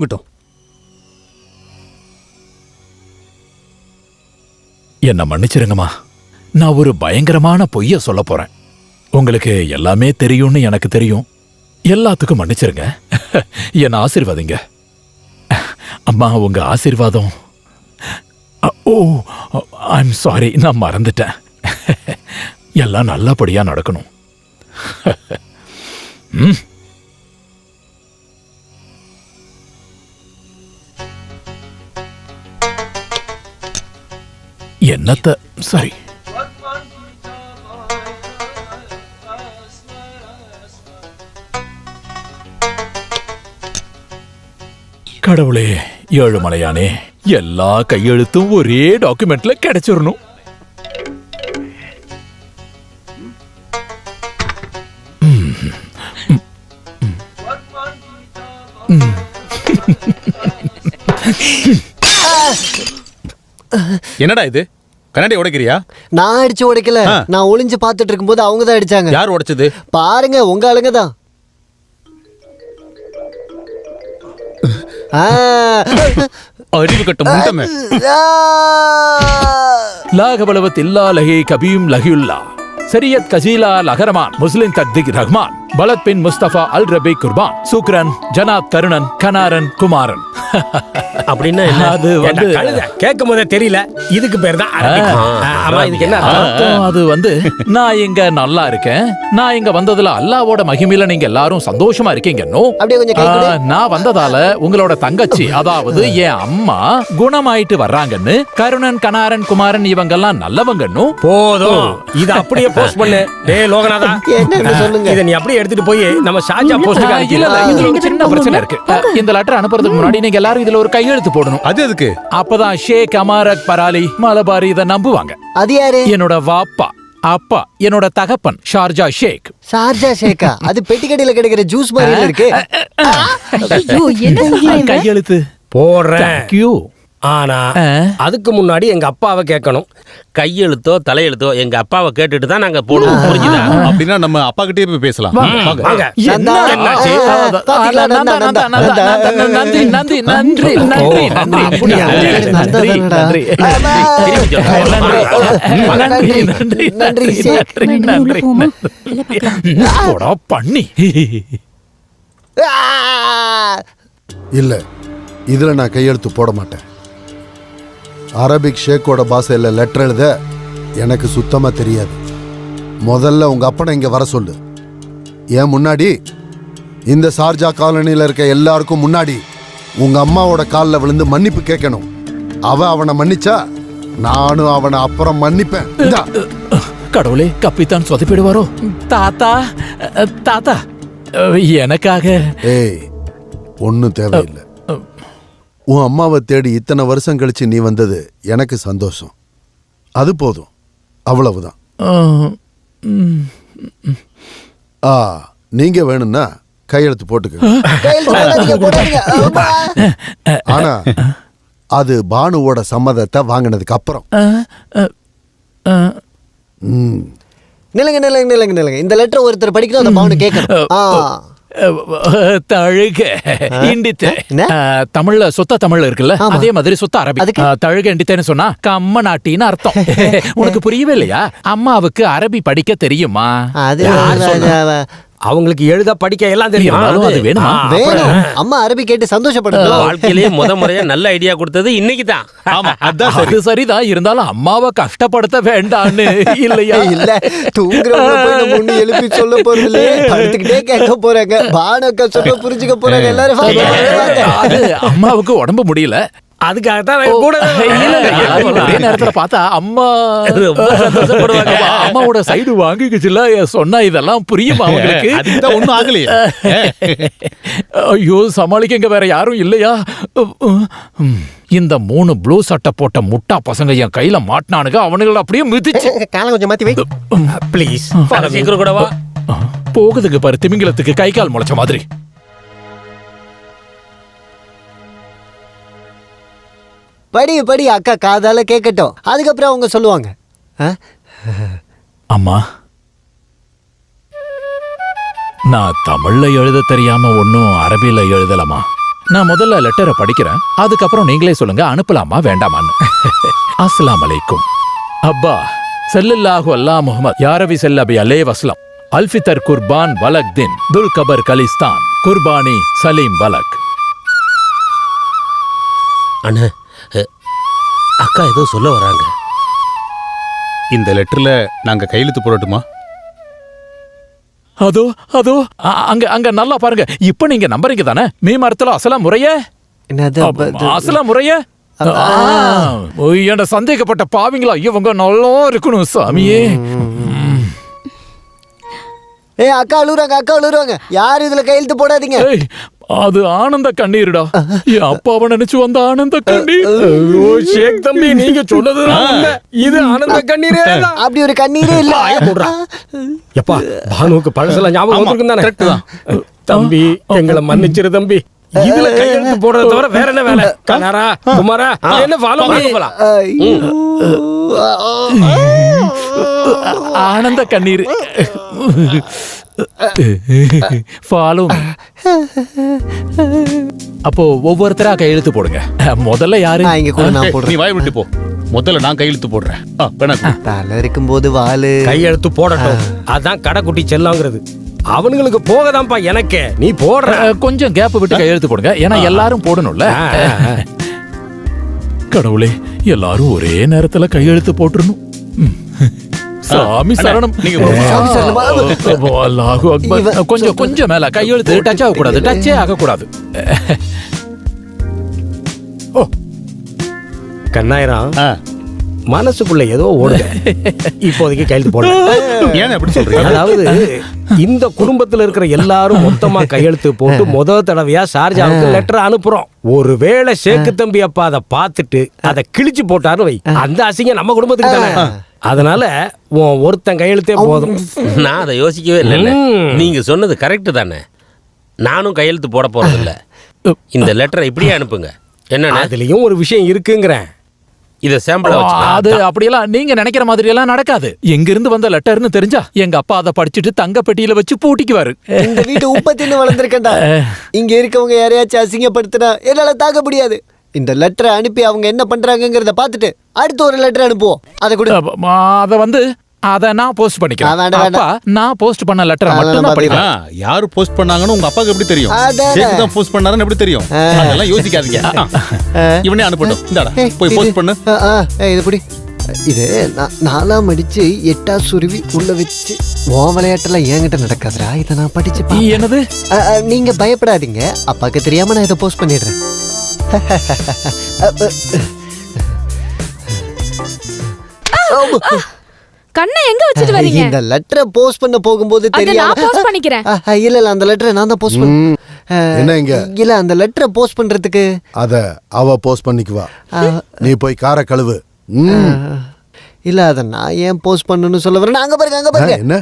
விட்டோம். என்ன மன்னிச்சிருங்கம்மா, நான் ஒரு பயங்கரமான பொய்ய சொல்ல போறேன். உங்களுக்கு எல்லாமே தெரியும்னு எனக்கு தெரியும். எல்லாத்துக்கும் மன்னிச்சிருங்க. என்ன ஆசீர்வாதிங்க. அம்மா, உங்க ஆசீர்வாதம். ஓ, ஐம் சாரி, நான் மறந்துட்டேன். எல்லாம் நல்லபடியா நடக்கணும். என்னத்த சரி. கடவுளே, ஏழுமலையானே, எல்லா கையெழுத்தும் ஒரே டாக்குமெண்ட்ல கிடைச்சிடணும். என்னடா இது, கண்ணாடி உடைக்கிறியா? நான் அடிச்சு உடைக்கல, நான் ஒளிஞ்சு பார்த்துட்டு இருக்கும்போது அவங்க தான் அடிச்சாங்க. யார் உடைச்சது? பாருங்க, உங்க ஆளுங்க தான். அறிவு கட்ட முண்டமே. லாகபலவத் இல்லா லஹி கபீம் லஹியுல்லா சரியத் கசீலா லஹரமான் முஸ்லிம் தக்திக் ரஹ்மான் பலத் பின் முஸ்தபா அல் ரபி குர்பான் சுக்ரன் ஜனாப் தருணன் கனாரன் குமாரன். அப்படின்னா அது வந்து கேட்கும் போதே தெரியல. இதுக்கு பேர் தான் அரபிக். ஆமா, இதுக்கு என்ன அர்த்தம்? அது வந்து நான் இங்க நல்லா இருக்கேன், நான் இங்க வந்ததுல அல்லாவோட மகிமையில நீங்க எல்லாரும் சந்தோஷமா இருக்கீங்க. அப்படியே கொஞ்சம் கை கொடு. நான் வந்ததால உங்களோட தங்கச்சி, அதாவது என் அம்மா குணமாயிட்டு வர்றாங்கன்னு, கருணன் கனாரன் குமாரன் இவங்க எல்லாம் நல்லவங்கன்னு. போதும், இது அப்படியே போஸ்ட் பண்ணு. டேய் லோகநாதா, என்ன சொல்லுங்க. இத நீ அப்படியே எடுத்துட்டு போய் நம்ம ஷாஜா போஸ்ட் இல்ல இல்ல, இதுல ஒரு சின்ன பிரச்சனை இருக்கு. இந்த லெட்டர் அனுப்புறதுக்கு முன்னாடி நீங்க எல்லாரும் இதுல ஒரு கையெழுத்து போடணும். அது எதுக்கு? அப்பதான் ஷேக் அமார் அக்பர் அலி மலபாரி இத நம்புவாங்க. அது யாரு? என்னோட வாப்பா, அப்பா, என்னோட தகப்பன் ஷார்ஜா ஷேக். Sharjah Sheikha? அது பெட்டிக்கடையில கிடைக்கிற ஜூஸ் மாதிரி இருக்கு. கையெழுத்து போடுறேன். Thank you. ஆனா அதுக்கு முன்னாடி எங்க அப்பாவை கேட்கணும். கையெழுத்தோ தலையெழுத்தோ எங்க அப்பாவை கேட்டுட்டு தான் நாங்க போடுவோம். புரிஞ்சுதா? அப்படின்னா நம்ம அப்பா கிட்டே போய் பேசலாம். வாங்க. வாங்க. நந்தா, என்னாச்சு? பாத்தீங்களா, நந்தா, நந்தா, நந்தா. நன்றி நன்றி நன்றி நன்றி நன்றி அப்படியா? நந்தா தானடா. நன்றி நன்றி ஷேக். நன்றி போடா பண்ணி. இல்ல, இதுல நான் கையெழுத்து போட மாட்டேன். அரபிக் ஷேக்கோட பாஷையில் லெட்டர் எழுத எனக்கு சுத்தமா தெரியாது. முதல்ல உங்க அப்பனை இங்க வர சொல்லு. ஏன் முன்னாடி, இந்த ஷார்ஜா காலனியில் இருக்க எல்லாருக்கும் முன்னாடி உங்க அம்மாவோட காலில் விழுந்து மன்னிப்பு கேட்கணும். அவனை மன்னிச்சா நானும் அவனை அப்புறம் மன்னிப்பேன். இந்தா. கடவுளே, கப்பித்தான் சொதப்பிடுவாரோ? தாத்தா தாத்தா, எனக்காக. ஏய், ஒன்றும் தேவையில்லை. உன் அம்மாவை தேடி இத்தனை வருஷம் கழிச்சு நீ வந்தது எனக்கு சந்தோஷம். அது போதும், அவ்வளவுதான். நீங்க வேணும்னா கையெழுத்து போட்டுக்க. ஆனா அது பானுவோட சம்மதத்தை வாங்கினதுக்கு அப்புறம். நிலங்க நிலங்க நிலங்க நிலங்க, இந்த லெட்டர் ஒருத்தர் படிக்கணும், அந்த பாவனு கேட்கணும். தழுக இண்டித்த தமிழ்ல சொத்த தமிழ்ல இருக்குல்ல, அதே மாதிரி சொத்த அரபி. தழுக இண்டித்தன்னு சொன்னா கம்ம நாட்டின்னு அர்த்தம். உனக்கு புரியவே இல்லையா? அம்மாவுக்கு அரபி படிக்க தெரியுமா? அவங்களுக்கு எழுத படிக்க எல்லாம் தெரியும். அது வேணுமா? அம்மா அரபி கேட்டு சந்தோஷப்படணும். வாழ்க்கையிலேயே முறையா நல்ல ஐடியா கொடுத்தது இன்னைக்கு தான். ஆமா, அதான் அது சரிதான். இருந்தாலும் அம்மாவை கஷ்டப்படுத்த வேண்டான்னு இல்லையா? இல்ல, தூங்குறவங்க போய் நம்ம ஒண்ணு எழுப்பி சொல்ல போறது இல்லையே, படுத்துக்கிட்டே கேட்க போறாங்க. பானக்கா சொல்ல புரிஞ்சுக்க போறாங்க எல்லாரும். அது அம்மாவுக்கு உடம்பு முடியல, அதுக்காகத்தான் ஒரே நேரத்துல பார்த்தா அம்மா சந்தோஷப்படுவாங்க. அம்மாவோட சைடு வாங்கிக்குச்சுல, சொன்னா இதெல்லாம் புரியுமா அவங்களுக்கு? அதுதான் ஒண்ணும் ஆகலையே. ஐயோ, சமாளிக்க வேற யாரும் இல்லையா? இந்த 3 ப்ளூ சட்டை போட்ட முட்டா பசங்க என் கையில மாட்டினானுங்க. அவனுங்களை அப்படியே மிதிச்சு. காலம் கொஞ்சம் மாத்தி வை ப்ளீஸ். சீக்கிரம் கூட வா. போகுதுங்க பாரு, திமிங்கலத்துக்கு கை கால் முளைச்ச மாதிரி. படி படி, அக்கா காதால கேட்கட்டும், அதுக்கப்புறம் அவங்க சொல்லுவாங்க. அம்மா, நான் தமிழ்ல எழுத தெரியாம ஒன்னும் அரபில எழுதலமா. நான் முதல்ல லெட்டரை படிக்கிறேன், அதுக்கப்புறம் நீங்களே சொல்லுங்க அனுப்பலாமா வேண்டாமான்னு. அஸ்ஸலாமு அலைக்கும். அப்பா ஸல்லல்லாஹு அலா முஹம்மத் யாரவி ஸல்லபி அலைஹி வஸல்லம் அல்ஃபித்தர் குர்பான் வலக் தின் துல் கபர் கலிஸ்தான் குர்பானி சலீம் வலக். அண்ணா அக்கா ஏதோ சொல்ல வராங்க. இந்த லெட்டர்ல நாங்க கையெழுத்து போடட்டுமா? அதோ அதோ அங்க அங்க நல்லா பாருங்க. இப்ப நீங்க நம்புறீங்க தானே? மீமரத்துல அசலாம் முறையே என்னது அசலாம் முறையே. என்ன சந்தேகப்பட்ட பாவிங்களா இவங்க நல்லா இருக்கணும் சாமியே. ஏய் அக்கா அழுகுறாங்க. யாரும் இதுல கையெழுத்து போடாதீங்க. ஏய், அது ஆனந்த கண்ணீருடா. என் அப்பாவை நினைச்சு வந்த ஆனந்த கண்ணீர். ஐயோ, ஷேக் தம்பி நீங்க சொன்னதுதான் உண்மை. இது ஆனந்த கண்ணீரே தான். அப்படி ஒரு கண்ணீரே இல்ல. எப்பா பானுவுக்கு பழசெல்லாம் ஞாபகம் வந்திருக்கும் தானே? கரெக்ட் தான். தம்பி எங்களை மன்னிச்சிரு தம்பி. இதுல கையெழுத்து போடுறத தவிர வேற என்ன வேலை? கனாரா குமாரா என்ன ஃபாலோ பண்ணலாம்? ஆனந்த கண்ணீர். ஃபாலோ. அப்போ ஒவ்வொருத்தரா கையெழுத்து போடுங்க. முதல்ல யாரு? இங்க கூட நான் நீ போடுறேன். வாய் விட்டு போ. முதல்ல நான் கையெழுத்து போடுறேன். தலை இருக்கும்போது வாலு. கையெழுத்து போடட்டும். அதான் கடைக்குட்டி செல்லாங்கிறது. அவனுங்களுக்கு போகதான்ப்பா எனக்கு. நீ போடுற கொஞ்சம் கேப் விட்டு கையெழுத்து போடுங்க. ஏன்னா எல்லாரும் போடணும்ல. கடவுளே, எல்லாரும் ஒரே நேரத்துல கையெழுத்து போட்டுறணும். சாமி சரணம். நீங்க போடுங்க. அல்லாஹு அக்பர். கொஞ்சம் மேல கையெழுத்து டச் ஆகக்கூடாது. டச்சே ஆகக்கூடாது. ஓ கண்ணாயிரம், ஆ. மனசுக்குள்ள ஏதோ ஓடுது. இப்போதைக்கு கையெழுத்து போட. ஏன் அப்படி சொல்றீங்க? அதாவது இந்த குடும்பத்துல இருக்கிற எல்லாரும் மொத்தமா கையெழுத்து போட்டு முதல் தடவையா ஷார்ஜாவுக்கு லெட்டர் அனுப்புறோம். ஒருவேளை ஷேக்கு தம்பி அப்பா அதை பார்த்துட்டு அதை கிழிச்சு போட்டாரு வை, அந்த அசிங்கம் நம்ம குடும்பத்துக்கு தானே. அதனால ஒருத்தன் கையெழுத்தே போதும். நான் அதை யோசிக்கவே இல்லை. நீங்க சொன்னது கரெக்ட் தானே. நானும் கையெழுத்து போட போறதில்ல. இந்த லெட்டரை இப்படியே அனுப்புங்க. என்ன அதுலயும் ஒரு விஷயம் இருக்குங்கிறேன். இத சாம்பிளா அது வச்சுக்கலாம். அப்படியெல்லாம் நீங்க நினைக்கிற மாதிரி எல்லாம் நடக்காது. எங்க இருந்து வந்த லெட்டர்னு தெரிஞ்சா எங்க அப்பா அதை படிச்சுட்டு தங்க பெட்டியில வச்சு பூட்டிக்குவாரு. இந்த வீட்டு உப்பத்தின்னு வளர்ந்துருக்கேன்டா. இங்க இருக்கவங்க யாரையாச்சும் அசிங்கப்படுத்தினா என்னால தாக்க முடியாது. இந்த லெட்டரை அனுப்பி அவங்க என்ன பண்றாங்கங்கறத பார்த்துட்டு அடுத்து ஒரு லெட்டர் அனுப்புவோம். அதை கூட அத நான் போஸ்ட் பண்ணிக்கிறேன். வேண்டாம், அப்பா, நான் போஸ்ட் பண்ண லெட்டரை மட்டும் தான் படிப்பேன். யாரு போஸ்ட் பண்ணாங்கன்னு உங்க அப்பாக்கு எப்படி தெரியும்? அதானே. ஷேக் தான் போஸ்ட் பண்ணாருன்னு எப்படி தெரியும்? அதெல்லாம் யோசிக்காதீங்க. இவனே அனுப்பட்டும். இந்தாடா போய் போஸ்ட் பண்ணு. இது புடி. இது நாலாம் அடிச்சு 8ஆ சுருவி உள்ள வச்சு உன் விளையாட்டெல்லாம் என்கிட்ட நடக்காதுடா. இதை நான் படிச்சு என்னது? நீங்க பயப்படாதீங்க. அப்பாக்கு தெரியாம நான் இதை போஸ்ட் பண்ணிடுறேன். கண்ணை எங்க வச்சிட்டு வரீங்க? இந்த லெட்டரை போஸ்ட் பண்ண போகும்போது தெரியாம நான் போஸ்ட் பண்ணிக்கிறேன். இல்ல அந்த லெட்டரை நான் தான் போஸ்ட் என்ன இங்க? இல்ல அந்த லெட்டரை போஸ்ட் பண்றதுக்கு அத அவ போஸ்ட் பண்ணிக்குவா. நீ போய் காரை கழுவு. இல்ல அத நான் ஏன் போஸ்ட் பண்ணணும்னு சொல்ல வரேன். அங்க பாருங்க. என்ன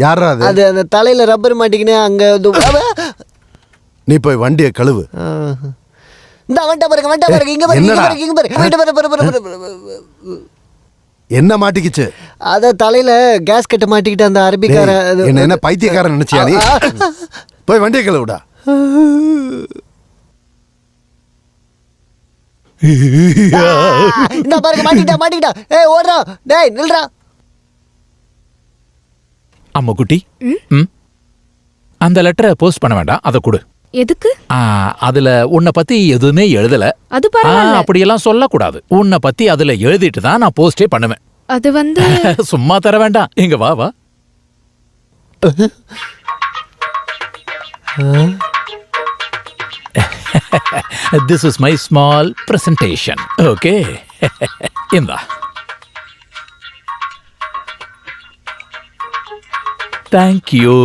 யாரா அது? அது அந்த தலையில ரப்பர் மாட்டிக்கினே அங்க நீ போய் வண்டியை கழுவு. இந்த வண்டா பாருங்க. இங்க பாருங்க. என்ன மாட்டிக்கிச்சு? அத தலையில கேஸ் கட்ட மாட்டிக்கிட்டு அந்த அரபிக்கார என்ன பைத்தியக்காரன் நினைச்சியா நீ? போய் வண்டியை கழுவுடா. இந்த பாருங்க மாட்டிக்கிட்டா. ஏய் ஓடுறா. டேய் நில்றா. அம்மா குட்டி, அந்த லெட்டரை போஸ்ட் பண்ண வேண்டாம். அதை கொடு. எதுக்கு? அதுல உன்னை பத்தி எதுவுமே எழுதல. அது பரவாயில்ல. அப்படியெல்லாம் சொல்லக்கூடாது. உன்னை பத்தி அதுல எழுதிட்டு தான் நான் போஸ்டே பண்ணுவேன். அது சும்மா தர வேண்டாம். இங்க வா வா. This is my small presentation. Okay. இந்தா. Thank you.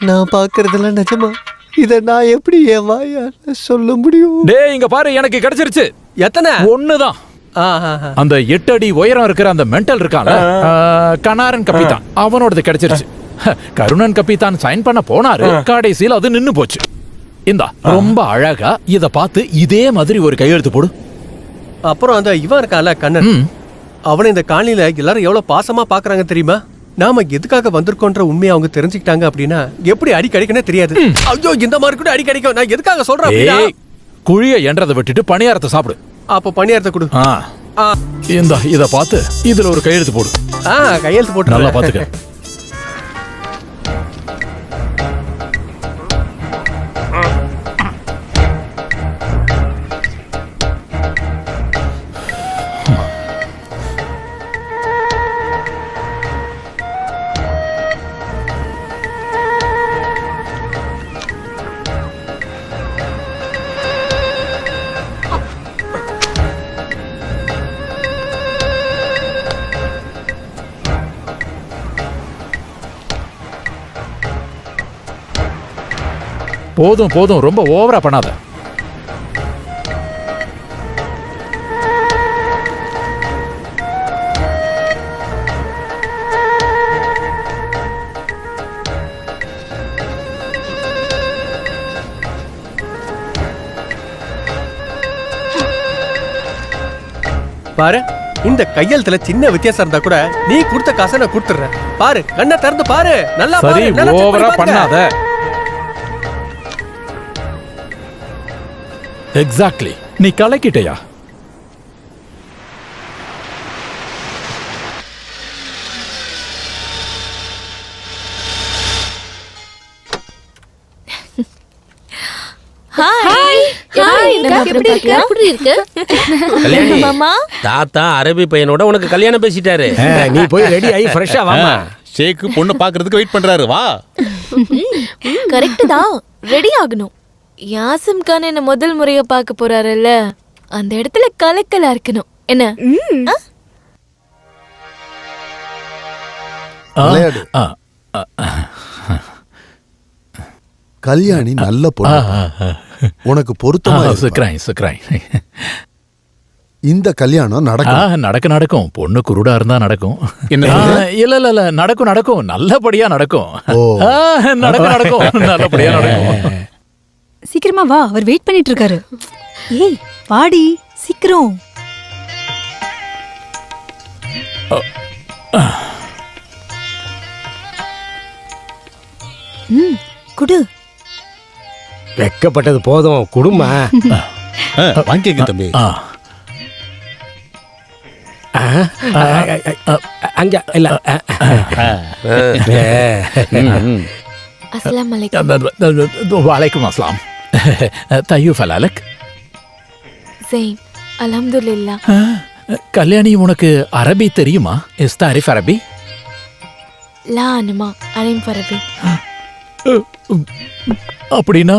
நான் பாக்குறதெல்லாம் நிஜமா? இத நான் எப்படி என் வாயால சொல்ல முடியும்? டேய் இங்க பாரு, எனக்கு கிடைச்சிருச்சு. எத்தனை? ஒண்ணுதான். அந்த 8 அடி உயரம் இருக்கிற அந்த மென்டல் இருக்கான்ல, கனாரன் கப்பித்தான், அவனோடது கிடைச்சிருச்சு. கருணன் கப்பித்தான் சைன் பண்ண போனாரு, கடைசியில் அது நின்னு போச்சு. இந்தா ரொம்ப அழகா இத பார்த்து இதே மாதிரி ஒரு கையெழுத்து போடு. அப்புறம் அந்த இவன் இருக்கான்ல கண்ணன், அவனை இந்த காணியில எல்லாரும் எவ்வளவு பாசமா பாக்குறாங்க தெரியுமா? நாம எதுக்காக வந்திருக்கோன்ற உண்மையை அவங்க தெரிஞ்சுக்கிட்டாங்க அப்படின்னா எப்படி அடி கிடைக்குன்னே தெரியாது. ஐயோ இந்த மாதிரி கூட அடி கிடைக்கும். நான் எதுக்காக சொல்றேன் அப்படின்னா குழிய என்றதை விட்டுட்டு பணியாரத்தை சாப்பிடு. அப்ப பணியாரத்தை கொடு. இந்த இத பார்த்து இதுல ஒரு கையெழுத்து போடு. கையெழுத்து போட்டு நல்லா பாத்துக்க. போதும் போதும், ரொம்ப ஓவரா பண்ணாத. பாரு, இந்த கையெழுத்துல சின்ன வித்தியாசம் இருந்தா கூட நீ கொடுத்த காசை நான் கொடுத்துறேன். பாரு, கண்ணை திறந்து பாரு. நல்லா சரி, ஓவரா பண்ணாத. எக்ஸாக்ட்லி, நீ கலக்கிட்டயா? ஹாய் ஹாய், எப்படி இருக்கு? கல்யாணி, மாமா, தாத்தா அரபி பையனோட உனக்கு கல்யாணம் பேசிட்டாரு. நீ போய் ரெடி ஆகி ஃப்ரெஷ்ஷா வாமா. ஷேக் பொண்ணு பாக்குறதுக்கு வெயிட் பண்றாரு. வா. கரெக்ட் தான், ரெடி ஆகணும். யாசிம் கான் என்ன முதல் முறையா பார்க்க போறாருல்ல, அந்த இடத்துல கலக்கலா இருக்கணும். என்ன? விளையாடு. கல்யாணி நல்ல பொண்ணு, உனக்கு பொருத்தமா இருப்பா. இந்த கல்யாணம் நடக்கும். நடக்கும். பொண்ணு குருடா இருந்தா நடக்கும். என்ன? இல்ல நடக்கும். நல்லபடியா நடக்கும். நடக்கும். நல்லபடியா நடக்கும். சீக்கிரமா வா, அவர் வெயிட் பண்ணிட்டு இருக்காரு. ஏய் வாடி சீக்கிரம். குடு. வெக்கப்பட்டது போதும், குடுமா. வாங்கிக்க தம்பி. அங்க இல்ல. அஸ்ஸலாமு அலைக்கும். வலைக்கும் அஸ்ஸலாம். தய்யூஃப் அலாலக். ஸெயின், அல்ஹம்துலில்லாஹ். கல்யாணி, உனக்கு அரபி தெரியுமா? இஸ் தாரிஃப் அரபி? லா அனுமா அலைம் ஃபரபி. அப்படின்னா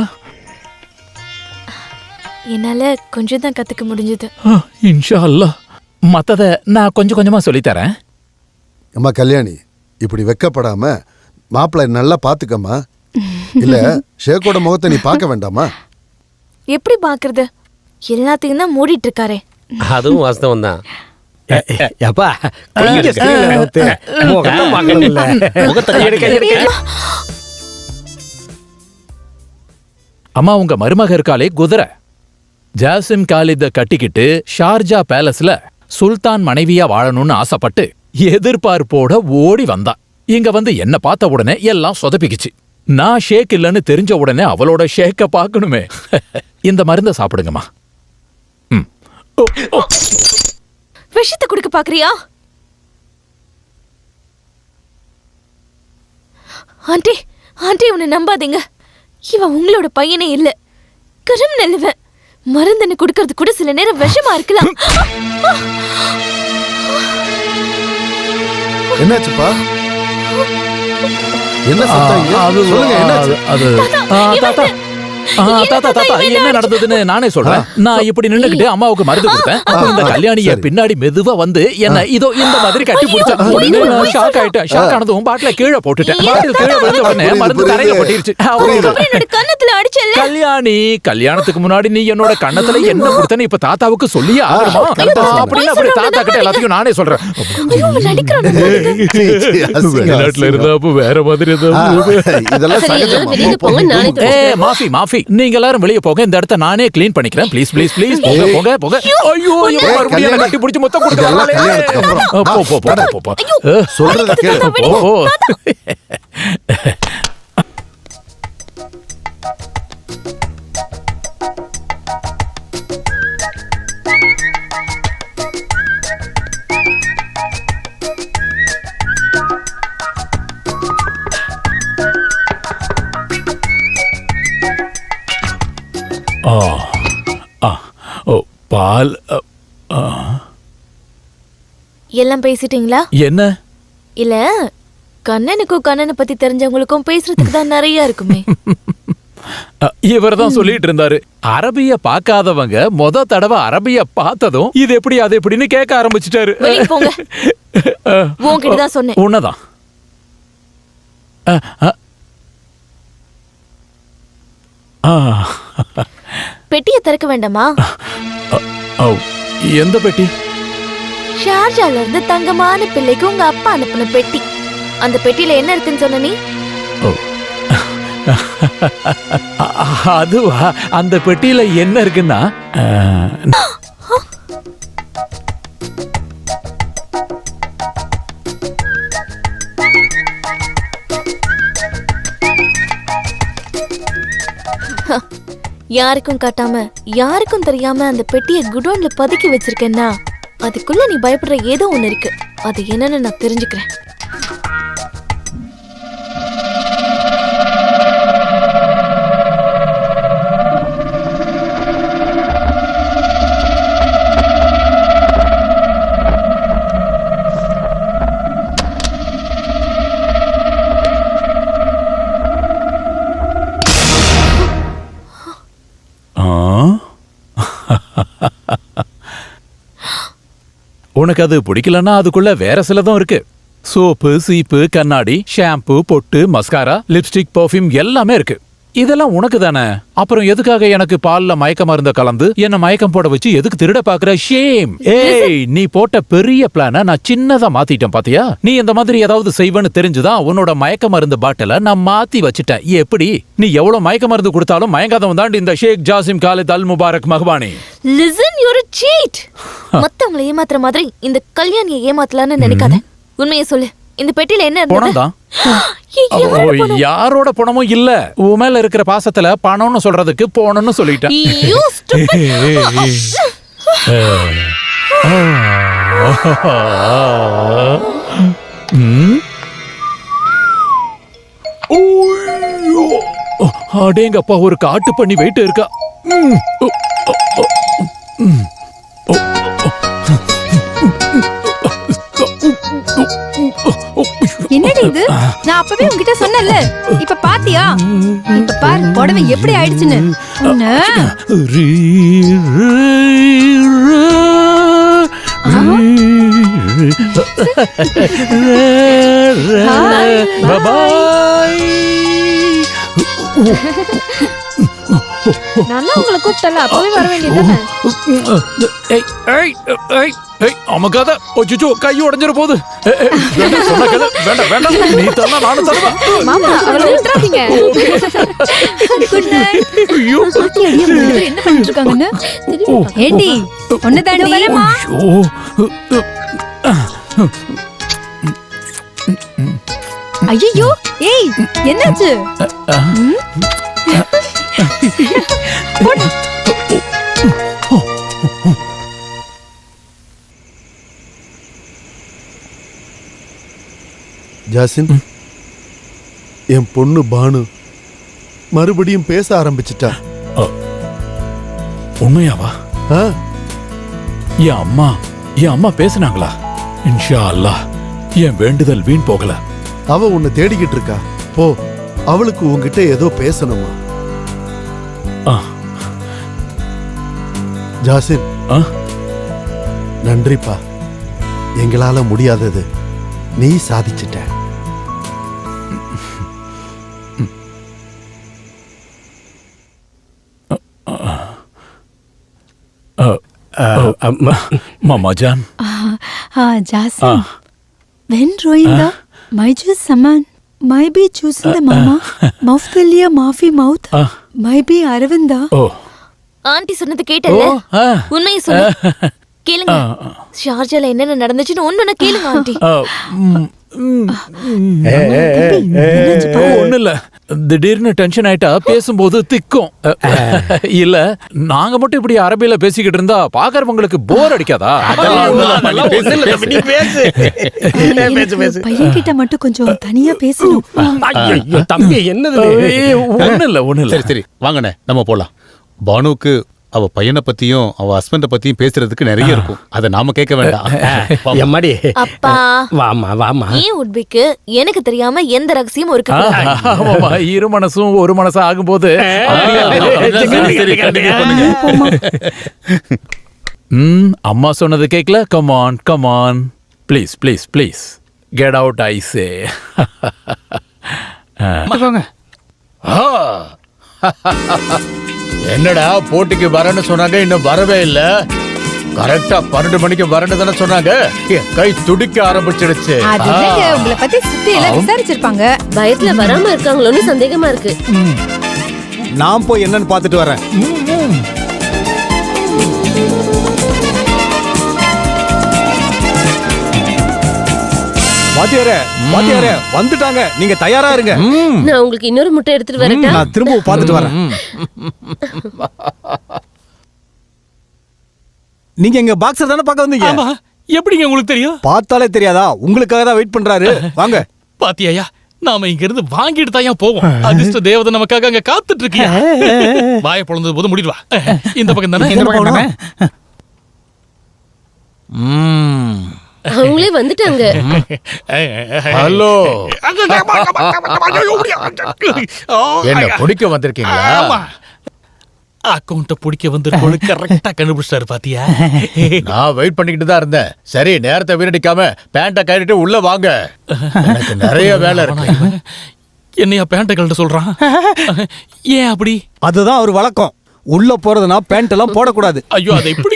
என்னால கொஞ்சம் தான் கத்துக்க முடிஞ்சது. இன்ஷா அல்லாஹ். மத்தத நான் கொஞ்சம் கொஞ்சமா சொல்லி தரேன். அம்மா கல்யாணி, இப்படி வெக்கப்படாம மாப்பிள்ளை நல்லா பாத்துக்கம்மா. இல்ல ஷேக்கோட முகத்தை நீ பார்க்க வேண்டாமா? எப்படி பாக்குறது? எல்லாத்தையும் தான் மூடிட்டு இருக்காரே. அதுவும் வாஸ்தவம் தான். எப்பா கொஞ்சம் ஸ்கிரீன்ல நோத்து. முகத்தை பார்க்கணும்ல. அம்மா, உங்க மருமக இருக்காளே குதிரை, ஜாசிம் காலித கட்டிக்கிட்டு ஷார்ஜா பேலஸ்ல சுல்தான் மனைவியா வாழணும்னு ஆசைப்பட்டு எதிர்பார்ப்போட ஓடி வந்தா. இங்க வந்து என்ன பார்த்த உடனே எல்லாம் சொதப்பிக்குச்சு. நான் ஷேக் இல்லன்னு தெரிஞ்ச உடனே அவளோட ஷேக்க பார்க்கணுமே. இந்த மருந்த சாப்பிடுங்கம்மா. விஷத்தை குடுக்க பாக்குறியா? ஆண்டி, உன்னை நம்பாதீங்க. இவன் உங்களோட பையனே இல்ல, கரும் நெல்லுவன். மருந்தனை குடுக்கறது கூட சில நேரம் விஷமா இருக்கலாம். என்னாச்சுப்பா? என்ன சத்தம்? சொல்லுங்க, என்னாச்சு? தாத்தா, என்ன நடந்ததுன்னு நானே சொல்றேன். நான் இப்படி நின்னுக்கிட்டு அம்மாவுக்கு மருந்து கொடுத்தேன். இந்த கல்யாணிய பின்னாடி மெதுவா வந்து என்ன இதோ இந்த மாதிரி கட்டி பிடிச்சா. உடனே நான் ஷாக் ஆயிட்டேன். ஷாக் ஆனதும் பாட்டில கீழே போட்டுட்டேன். பாட்டில் கீழே விழுந்த உடனே மருந்து தரையில கொட்டிருச்சு. கண்ணத்துல அடிச்சல. கல்யாணி, கல்யாணத்துக்கு முன்னாடி நீ என்னோட கண்ணத்துல என்ன கொடுத்தன்னு இப்ப தாத்தாவுக்கு சொல்லியா ஆகணுமா? அப்படின்னு அப்படி தாத்தா கிட்ட எல்லாத்தையும் நானே சொல்றேன். வெளிநாட்டுல இருந்தா அப்ப வேற மாதிரி இதெல்லாம் சகஜமா. மாஃபி சரி நீங்க எல்லாரும் வெளியே போங்க, இந்த இடத்த நானே க்ளீன் பண்ணிக்கிறேன். ப்ளீஸ் ப்ளீஸ் ப்ளீஸ் போங்க போங்க போங்க. ஐயோ இவன் மறுபடியும் என்ன கட்டி பிடிச்சு மொத்தம் இதெல்லாம் கல்யாணத்துக்கு அப்புறம். போ போ போ போ போ. சொல்றத கேளு. ஓ பால் எல்லாம் பேசிட்டீங்களா? என்ன இல்ல கண்ணனுக்கும் கண்ணனை பத்தி தெரிஞ்சவங்களுக்கும் பேசுறதுக்கு தான் நிறைய இருக்குமே. இவர் தான் சொல்லிட்டு இருந்தாரு, அரபிய பார்க்காதவங்க மொத தடவை அரபிய பார்த்ததும் இது எப்படி அது எப்படின்னு கேட்க ஆரம்பிச்சிட்டாரு. வெளிய போங்க. உன்கிட்ட தான் சொன்னேன். உன்னதான். பெட்டியை திறக்க வேண்டாமா? எந்த பெட்டி? ஷார்ஜால இருந்து தங்கமான பிள்ளைக்கு உங்க அப்பா அனுப்பின பெட்டி. அந்த பெட்டியில என்ன இருக்குன்னு சொன்ன நீ? அதுவா, அந்த பெட்டியில என்ன இருக்குன்னா யாருக்கும் காட்டாம யாருக்கும் தெரியாம அந்த பெட்டியை குடோன்ல பதுக்கி வச்சிருக்கேன்னா அதுக்குள்ள நீ பயப்படுற ஏதோ ஒண்ணு இருக்கு. அது என்னன்னு நான் தெரிஞ்சுக்கிறேன். உனக்கு அது பிடிக்கலன்னா அதுக்குள்ள வேற சிலதும் இருக்கு. சோப்பு, சீப்பு, கண்ணாடி, ஷாம்பு, பொட்டு, மஸ்காரா, லிப்ஸ்டிக், பர்ஃபியூம் எல்லாமே இருக்கு. இதெல்லாம் உனக்கு தானே. அப்புறம் எதுக்காக எனக்கு பால்ல மயக்க மருந்த கலந்து என்ன மயக்கம் போட வச்சு எதுக்கு திருட பாக்குற? ஷேம். ஏய், நீ போட்ட பெரிய பிளான நான் சின்னதா மாத்திட்டேன் பாத்தியா? நீ இந்த மாதிரி ஏதாவது செய்வேன்னு தெரிஞ்சுதான் உன்னோட மயக்க மருந்து பாட்டில நான் மாத்தி வச்சுட்டேன். எப்படி? நீ எவ்வளவு மயக்க மருந்து கொடுத்தாலும் மயங்காதவன் தான் இந்த Sheikh Jassim Khalid Al Mubarak Mahbani. Listen, you are a cheat. மத்தவங்களை ஏமாத்துற மாதிரி இந்த கல்யாணியை ஏமாத்தலாம்னு நினைக்காத. உண்மையை சொல்லு. இந்த பெட்டியில என்ன இருந்தது? பணம் தான். யாரோட பணமும் இல்ல. உன் மேல இருக்கிற பாசத்துல பணம்னு சொல்றதுக்கு போனன்னு சொல்லிட்டேன். You stupid. அடேங்கப்பா, ஒரு காட்டு பண்ணி வெயிட் இருக்கா. என்னடி இது? நான் அப்பவே உன்கிட்ட சொன்னேன்ல. இப்ப பாத்தியா? இப்ப பாரு புடவை எப்படி ஆயிடுச்சுன்னு. நல்லா உங்களை கூப்பிட்டல, அப்பவே வர வேண்டியதுதானே. அமக்காத. ஓச்சோ, கை உடைஞ்சிர போகுது. வேண்டாம் வேண்டாம், நீ தரலாம் நானும் தருவேன். மாமா, அவளை விட்டுறாதீங்க. Good night. ஐயோ, என்ன பண்ணிட்டு இருக்காங்கன்னு? ஏண்டி ஒண்ணுதாண்டி? ஐயோ, ஏய் என்னாச்சு? ஜாசின், என் பொண்ணு பானு மறுபடியும் பேச ஆரம்பிச்சிட்டா. உண்மையாவா? ஆ, என் அம்மா பேசுனாங்களா? இன்ஷா அல்லாஹ், என் வேண்டுதல் வீண் போகல. அவ உன்னை தேடிக்கிட்டு இருக்கா. போ, அவளுக்கு உன்கிட்ட ஏதோ பேசணுமா. ஜாசின், நன்றிப்பா. எங்களால முடியாதது நீ சாதிச்சிட்ட. மாமா John. Jasim. When Rohinda, my just saman. might be choosing the mama. Mouth Delia Mafi mouth. Might be Aravinda. O aunty சொன்னது கேட்டல ஆ. உண்மையை சொல்லு கேளுங்க ஷார்ஜால என்னென்ன நடந்துச்சுன்னு ஒண்ணு கேளுங்க ஆண்டி ஒண்ணு இல்ல திடீர்னு டென்ஷன் ஆயிட்டா பேசும்போது திக்கும் இல்ல நாங்க மட்டும் இப்படி அரபியில பேசிக்கிட்டு இருந்தா பாக்குறவங்களுக்கு போர் அடிக்காதா பையன் கிட்ட மட்டும் கொஞ்சம் தனியா பேசணும். ஐயோ, தம்பி என்னது ஒண்ணு இல்ல சரி சரி வாங்கண்ணே நம்ம போலாம். பானுக்கு அவ பையனை பத்தியும் அவ ஹஸ்பண்ட பத்தியும் பேசுறதுக்கு நிறைய இருக்கும். அதை நாம கேட்க வேண்டாம். எம்மாடி அப்பா வாமா வாமா ஏன் உட்பிக்கு எனக்கு தெரியாம எந்த ரகசியமும் இருக்கு ஆமாமா, இரு மனசும் ஒரு மனசா ஆகும்போது சரி, continue பண்ணுங்க. அம்மா சொன்னது கேக்கல. Come on please please please get out I say. என்னடா போட்டிக்கு வரேன்னு சொன்னாங்க, இன்னும் வரவே இல்ல. கரெக்டா 12 மணிக்கு வரேன்னு தானே சொன்னாங்க. என் கை துடிக்க ஆரம்பிச்சிடுச்சு. அது உங்களை பத்தி சுத்தி எல்லாம் விசாரிச்சிருப்பாங்க. பயத்துல வராம இருக்காங்களோன்னு சந்தேகமா இருக்கு. நான் போய் என்னன்னு பார்த்துட்டு வரேன். வாத்தியாரே வந்துட்டாங்க. நீங்க தயாரா இருங்க. நான் உங்களுக்கு இன்னொரு முட்டை எடுத்துட்டு வரட்டா? நான் திரும்ப பார்த்துட்டு வரேன். நீங்க எங்க பாக்ஸர் தானே பார்க்க வந்தீங்க? ஆமா, எப்படிங்க உங்களுக்கு தெரியும்? பார்த்தாலே தெரியாதா? உங்களுக்காக தான் வெயிட் பண்றாரு. வாங்க. பாத்தியாயா, நாம இங்க இருந்து வாங்கிட்டு தான் போவோம். அதிர்ஷ்ட தேவதை நமக்காக அங்க காத்துட்டு இருக்கியா? வாயை பொழந்தது போது முடிடுவா. இந்த பக்கம் தானே? அவங்களே வந்துட்டாங்க. ஹலோ, என்ன பிடிக்க வந்திருக்கீங்களா? அக்கௌண்ட பிடிக்க வந்திருக்கோம். கரெக்டா கண்டுபிடிச்சாரு பாத்தியா? நான் வெயிட் பண்ணிக்கிட்டு தான் இருந்தேன். சரி, நேரத்தை வீணடிக்காம பேண்ட கட்டிட்டு உள்ள வாங்க. எனக்கு நிறைய வேலை இருக்கு. என்னையா பேண்ட கழட்ட சொல்றான்? ஏன் அப்படி? அதுதான் ஒரு வழக்கம். உள்ள போறதுனா பேண்ட் எல்லாம் போடக்கூடாது. ஐயோ, அதை இப்படி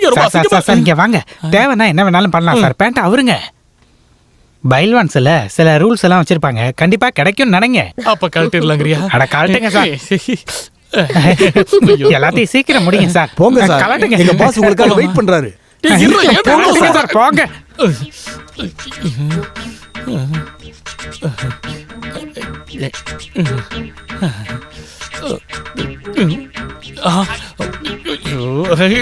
சார் இங்க வாங்க. தேவைன்னா என்ன வேணாலும் பண்ணலாம் சார். பேண்ட் அவருங்க பைல்வான்ஸ்ல சில ரூல்ஸ் எல்லாம் வச்சிருப்பாங்க. கண்டிப்பா கிடைக்கும் நினைங்க. அப்ப கழட்டிடலாங்கிறியா? அட கழட்டுங்க சார். எல்லாத்தையும் சீக்கிரம் முடிங்க சார். போங்க சார். கழட்டுங்க. எங்க பாஸ் உங்களுக்காக வெயிட் பண்றாரு. போங்க சார், போங்க. ஐயோ, கையே.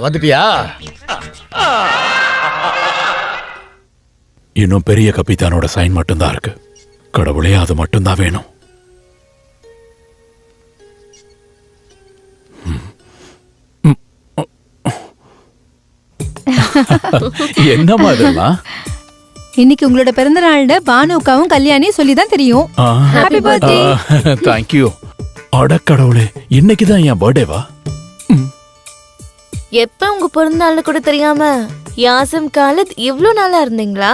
வந்துட்டியா? இன்னும் பெரிய கப்பித்தானோட சைன் மட்டும்தான் இருக்கு. கடவுளே, அது மட்டும்தான் வேணும். என்னமா இதெல்லாம்? இன்னைக்கு உங்களோட பிறந்த நாள்ல பானுக்காவும் கல்யாணியும் சொல்லி தான் தெரியும். Happy birthday. Thank you. அட கடவுளே, இன்னைக்கு தான் என் பர்த்டேவா? எப்ப உங்க பிறந்த நாள்னு கூட தெரியாம யாசம் காலத் இவ்ளோ நாளா இருந்தீங்களா?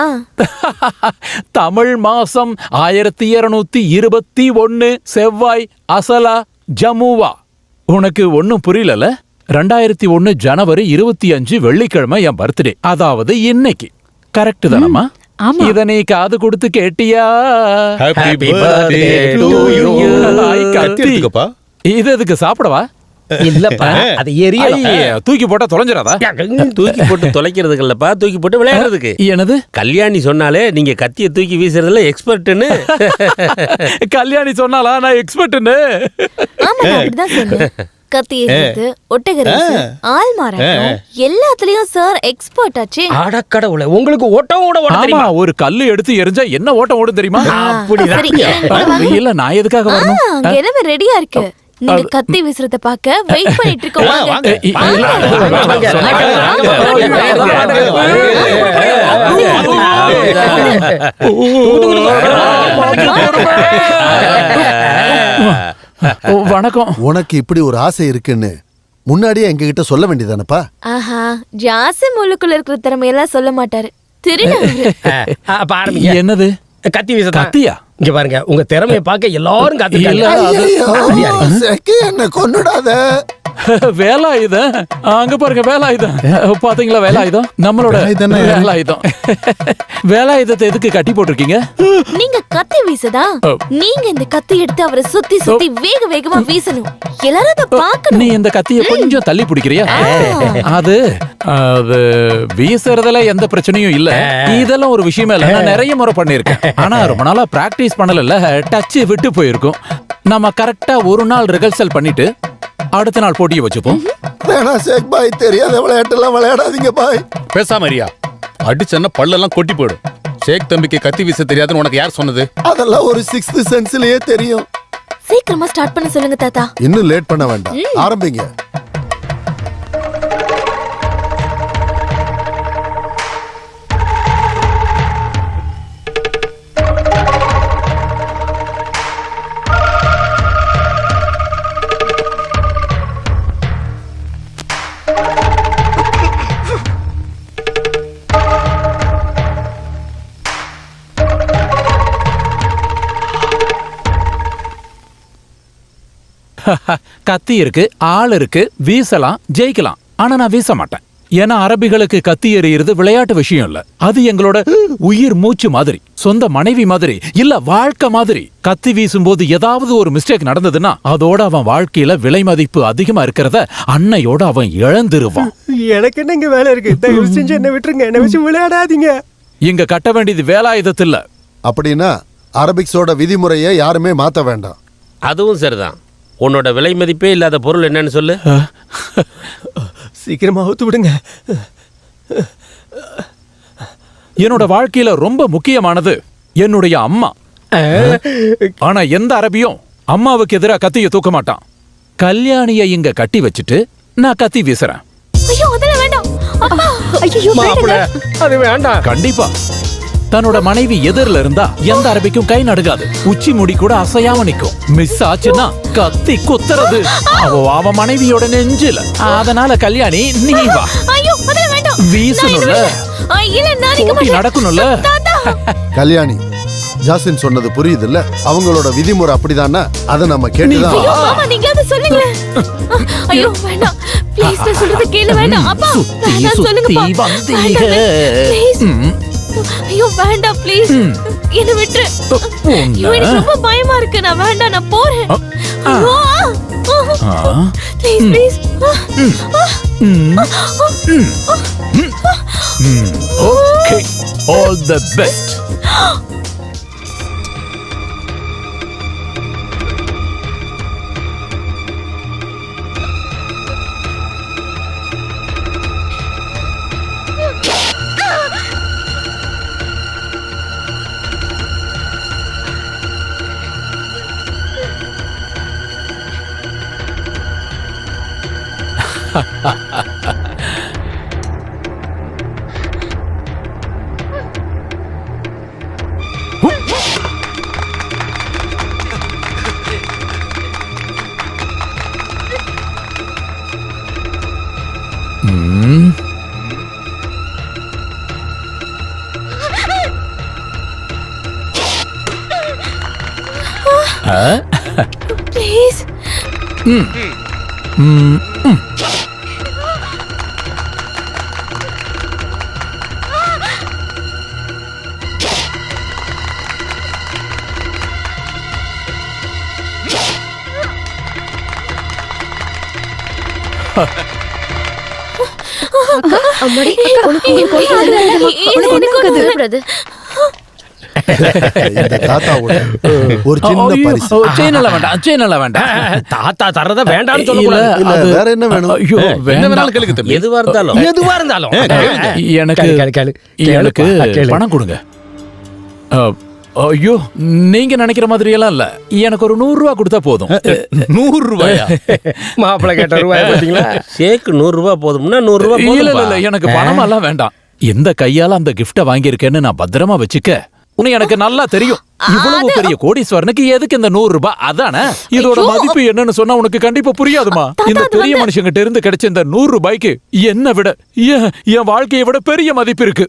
தமிழ் மாசம் 1221 செவ்வாய் அசலா ஜமுவா. உனக்கு ஒன்னும் புரியல? 2001 ஜனவரி 25 வெள்ளிக்கிழமை என் பர்த்டே. அதாவது இன்னைக்கு. கரெக்ட் தானம்மா? இத நீ காது கொடுத்து கேட்டியா? Happy birthday to you. இது எதுக்கு சாப்பிடவா? இல்லப்பா, அது எரியல. தூக்கி போட்டா தொலைஞ்சிடாதா? தூக்கி போட்டு தொலைக்கிறதுக்கு இல்லப்பா, தூக்கி போட்டு விளையாடுறதுக்கு. என்னது? கல்யாணி சொன்னாலே நீங்க கத்தியை தூக்கி வீசுறதுல எக்ஸ்பர்ட்னு. கல்யாணி சொன்னாலா நான் எக்ஸ்பர்ட்னு? ஆமா, நான் அப்படிதான் சொன்னேன். கத்தி எறிந்து, ஒட்டகரேசு, ஆள் மாறாட்டம் எல்லாத்துலயும் சார் எக்ஸ்பர்ட் ஆச்சே. அட கடவுளே, உங்களுக்கு ஓட்டம் ஓட ஆமா, தெரியுமா? ஒரு கல்லு எடுத்து எரிஞ்சா என்ன ஓட்டம் ஓடும் தெரியுமா? சரி, இல்ல, நான் எதுக்காக வரணும்? அங்க எல்லாமே ரெடியா இருக்கு. நீங்க கத்தி வீசுறத பாக்க வெயிட் பண்ணிட்டு இருக்கோம். வணக்கம். உனக்கு இப்படி ஒரு ஆசை இருக்குன்னு முன்னாடியே எங்ககிட்ட சொல்ல வேண்டியதானப்பா? ஆஹா, ஜாசிம் உள்ளுக்குள்ள இருக்கிற திறமையெல்லாம் சொல்ல மாட்டாரு. திருட. அப்ப ஆரம்பிங்க. என்னது? கத்தி வீச. கத்தியா? இங்க பாருங்க, உங்க திறமையை பார்க்க எல்லாரும் காத்துருக்காங்க. சேக்கு, என்ன கொன்னுடாத. வேலாயுதம் அங்க பாருங்க, வேலாயுதம் பாத்தீங்களா? வேலாயுதம் நம்மளோட வேலாயுதம். வேலாயுதத்தை எதுக்கு கட்டி போட்டிருக்கீங்க? நீங்க கத்தி வீசதா? நீங்க இந்த கத்தி எடுத்து அவரை சுத்தி சுத்தி வேக வேகமா வீசணும். எல்லாரும் அத பார்க்கணும். நீ இந்த கத்திய கொஞ்சம் தள்ளி பிடிக்கிறியா? அது அது வீசுறதுல எந்த பிரச்சனையும் இல்ல. இதெல்லாம் ஒரு விஷயமே இல்ல. நான் நிறைய முறை பண்ணிருக்கேன். ஆனா ரொம்ப நாளா பிராக்டிஸ் பண்ணல, டச் விட்டு போயிருக்கும். நம்ம கரெக்டா ஒரு நாள் ரிஹர்சல் பண்ணிட்டு அடுத்த நாள் போட்டியை வச்சுப்போம். வேணா சேக் பாய், தெரியாத விளையாட்டெல்லாம் விளையாடாதீங்க பாய். பேசாம இருயா. அடிச்சன்னா பல்லெல்லாம் கொட்டி போயிடும். ஷேக் தம்பிக்கு கத்தி வீச தெரியாதுன்னு உனக்கு யார் சொன்னது? அதெல்லாம் ஒரு 6th சென்ஸ்லயே தெரியும். சீக்கிரமா ஸ்டார்ட் பண்ண சொல்லுங்க தாத்தா. இன்னும் லேட் பண்ண வேண்டாம், ஆரம்பிங்க. கத்தி இருக்கு, ஆள் இருக்கு, வீசலாம், ஜெயிக்கலாம். ஆனா நான் வீச மாட்டேன். ஏன்னா அரபிகளுக்கு கத்தி எறிகிறது விளையாட்டு விஷயம் இல்ல. அது எங்களோட உயிர் மூச்சு மாதிரி, சொந்த மனைவி மாதிரி, இல்ல வாழ்க்கை மாதிரி. கத்தி வீசும்போது ஏதாவது ஒரு மிஸ்டேக் நடந்ததுன்னா அதோட அவன் வாழ்க்கையில விலை மதிப்பு அதிகமா இருக்கிறத அன்னையோட அவன் இழந்துருவான். எனக்கு என்ன இங்க வேலை இருக்கு? தயவு செஞ்சு என்ன விட்டுருங்க. என்ன வச்சு விளையாடாதீங்க. இங்க கட்ட வேண்டியது வேலாயுதத்துல. அப்படின்னா அரபிக்ஸோட விதிமுறையை யாருமே மாத்த வேண்டாம். அதுவும் சரிதான். உன்னோட விலை மதிப்பே இல்லாத பொருள் என்னன்னு சொல்லு. சீக்கிரமா அவுத்து விடுங்க. என்னோட வாழ்க்கையில ரொம்ப முக்கியமானது என்னுடைய அம்மா. ஆனா எந்த அரபியும் அம்மாவுக்கு எதிராக கத்திய தூக்க மாட்டான். கல்யாணிய இங்க கட்டி வச்சுட்டு நான் கத்தி வீசுறேன். ஐயோ அதெல்லாம் வேண்டாம். அப்பா ஐயோ மாப்பிள, அது வேண்டாம். கண்டிப்பா தன்னோட மனைவி எதிரில இருந்தா எந்த அரபிக்கும் கை நடுங்காது. உச்சி முடி கூட அசையாம நிக்கும். மிஸ் ஆச்சுன்னா கத்தி குத்துறது அவ மனைவியோட நெஞ்சில. அதனால கல்யாணி நீ வா. ஐயோ அதெல்லாம் வேண்டாம். வீசணும்ல, இல்ல நான் போட்டி நடக்கணும்ல. கல்யாணி, ஜாசின் சொன்னது புரியுது இல்ல? அவங்களோட விதிமுறை அப்படிதானே, அதை நம்ம கேட்டுதான். ஐயோ மாமா, நீங்க அத சொல்லுங்க. ஐயோ வேண்டாம் ப்ளீஸ், நான் சொல்றது கேளு. வேண்டாம் அப்பா, நான் சொல்லுங்க வந்தீங்க. ஐயோ வேண்டாம் ப்ளீஸ், என்ன விட்டு. ஐயோ எனக்கு ரொம்ப பயமா இருக்கு. நான் வேண்டாம், நான் போறேன். Please please. Okay, all the best. Please. அம்மாடி, இந்த தாத்தாவோட ஒரு சின்ன பரிசு. செயினல வேண்டாம், செயினல வேண்டாம். தாத்தா தரத வேண்டாம்னு சொல்லக்கூடாது. இல்ல, வேற என்ன வேணும்? ஐயோ, என்ன வேணாலும் கேளுங்க தம்பி. எதுவா இருந்தாலும் எனக்கு எனக்கு பணம் கொடுங்க. ஐயோ, நீங்க நினைக்கிற மாதிரி எல்லாம் இல்ல. எனக்கு ஒரு 100 ரூபாய் கொடுத்தா போதும். 100 ரூபாயா? மாப்பிள கேட்ட ரூபாய் பாத்தீங்களா? ஷேக்கு 100 ரூபாய் போதும்னா 100 ரூபாய் இல்ல போதும். இல்ல, எனக்கு பணம் எல்லாம் வேண்டாம். எந்த கையால அந்த கிஃப்ட வாங்கியிருக்கேன்னு நான் பத்திரமா வச்சுக்க. உன்னை எனக்கு நல்லா தெரியும். இவ்வளவு பெரிய கோடீஸ்வரனுக்கு எதுக்கு இந்த 100 ரூபாய்? அதானே இதோட மதிப்பு என்னன்னு சொன்னா உனக்கு கண்டிப்பா புரியாதுமா. இந்த பெரிய மனுஷங்கிட்ட இருந்து கிடைச்ச இந்த 100 ரூபாய்க்கு என்னை விட என் வாழ்க்கையை விட பெரிய மதிப்பு இருக்கு.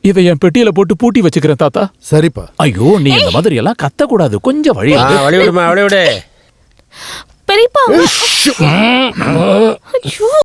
இதை என் பெட்டியில போட்டு பூட்டி வச்சுக்கிறேன் தாத்தா. சரிப்பா. ஐயோ, நீ இந்த மாதிரி எல்லாம் கத்த கூடாது. கொஞ்சம் வழி வழி விடுமா, வழி விடு. பெரியப்பா ஐயோ